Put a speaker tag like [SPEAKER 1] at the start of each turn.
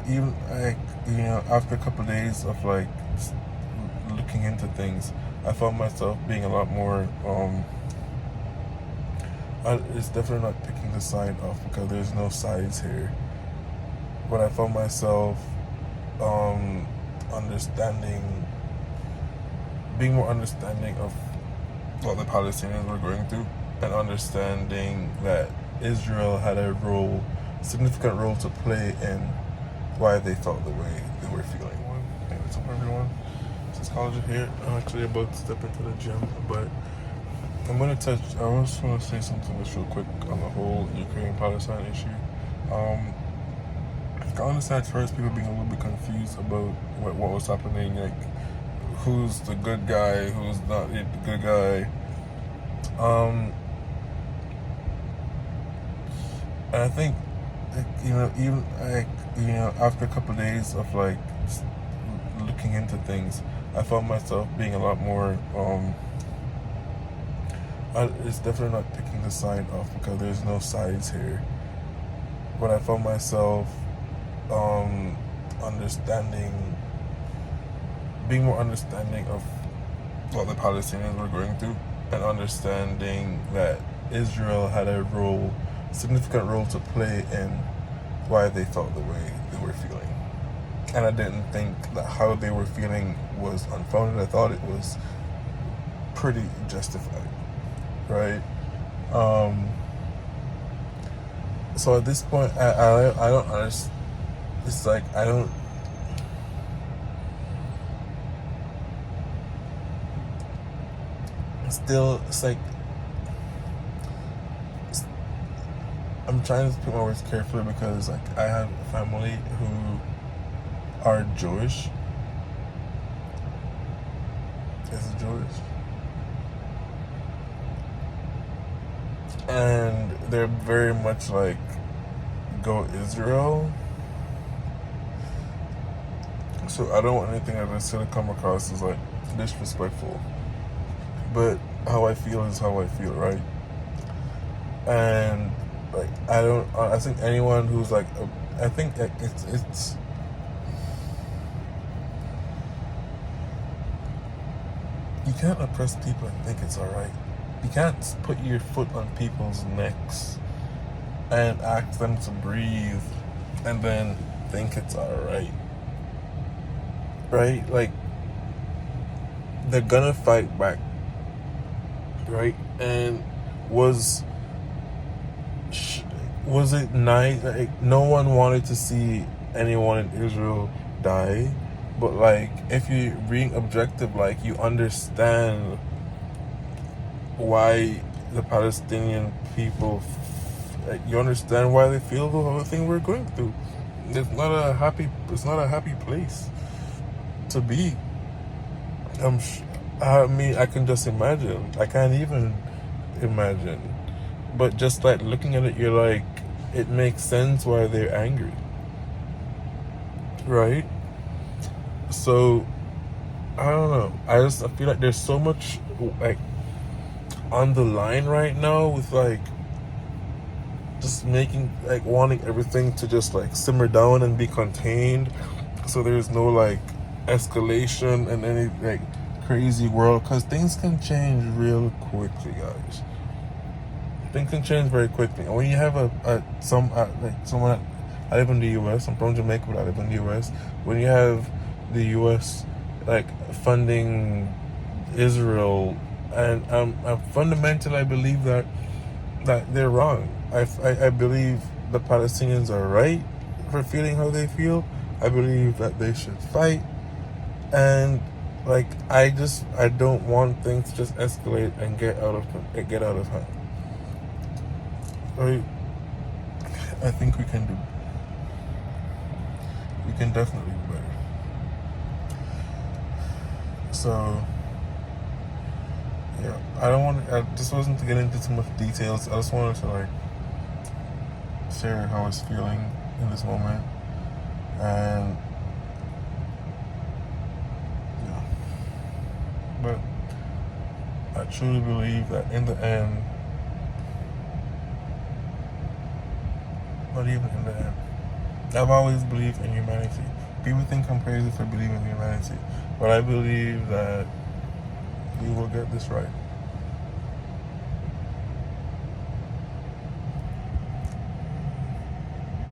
[SPEAKER 1] even like after a couple of days of like looking into things, I found myself being a lot more. It's definitely not picking the side off because there's no sides here. But I found myself understanding, being more understanding of what the Palestinians were going through, and understanding that Israel had a significant role to play in why they felt the way they were feeling. Hey, what's up, everyone? This is Kology here. I'm actually about to step into the gym, but I just want to say something just real quick on the whole Ukraine-Palestine issue. I understand at first people being a little bit confused about what was happening, like who's the good guy, who's not the good guy. And I think, even after a couple of days of like looking into things, I found myself being a lot more. It's definitely not picking the side off because there's no sides here. But I found myself understanding, being more understanding of what the Palestinians were going through, and understanding that Israel had a significant role to play in why they felt the way they were feeling. And I didn't think that how they were feeling was unfounded. I thought it was pretty justified, right? So at this point, I don't understand. It's like I don't. Still, it's like I'm trying to put my words carefully because like I have a family who are Jewish. Is Jewish, and they're very much like go Israel. So I don't want anything that is going to come across as like disrespectful. But how I feel is how I feel, right? And like I think anyone who's like, I think it's you can't oppress people and think it's alright. You can't put your foot on people's necks and ask them to breathe and then think it's alright. Right? Like, they're gonna fight back. Right? And was it nice? Like, no one wanted to see anyone in Israel die. But like, if you're being objective, like, you understand why the Palestinian people, like, you understand why they feel the whole thing we're going through. It's not a happy place to be. I mean, I can just imagine. I can't even imagine. But just like looking at it, you're like, it makes sense why they're angry. Right? So, I don't know. I feel like there's so much like on the line right now with like just wanting everything to just like simmer down and be contained, so there's no like escalation and any like crazy world, because things can change real quickly, guys. Things can change very quickly, and when you have someone, I live in the U.S. I'm from Jamaica, but I live in the U.S. When you have the U.S. like funding Israel, and fundamentally I believe that they're wrong. I believe the Palestinians are right for feeling how they feel. I believe that they should fight, and like I don't want things to just escalate and get out of hand. Right? I think we can definitely do better. So yeah, I just wasn't to get into too much details. I just wanted to like share how I was feeling in this moment, and yeah. But I truly believe that in the end, not even in the end, I've always believed in humanity. People think I'm crazy for believing in humanity, but I believe that we will get this right.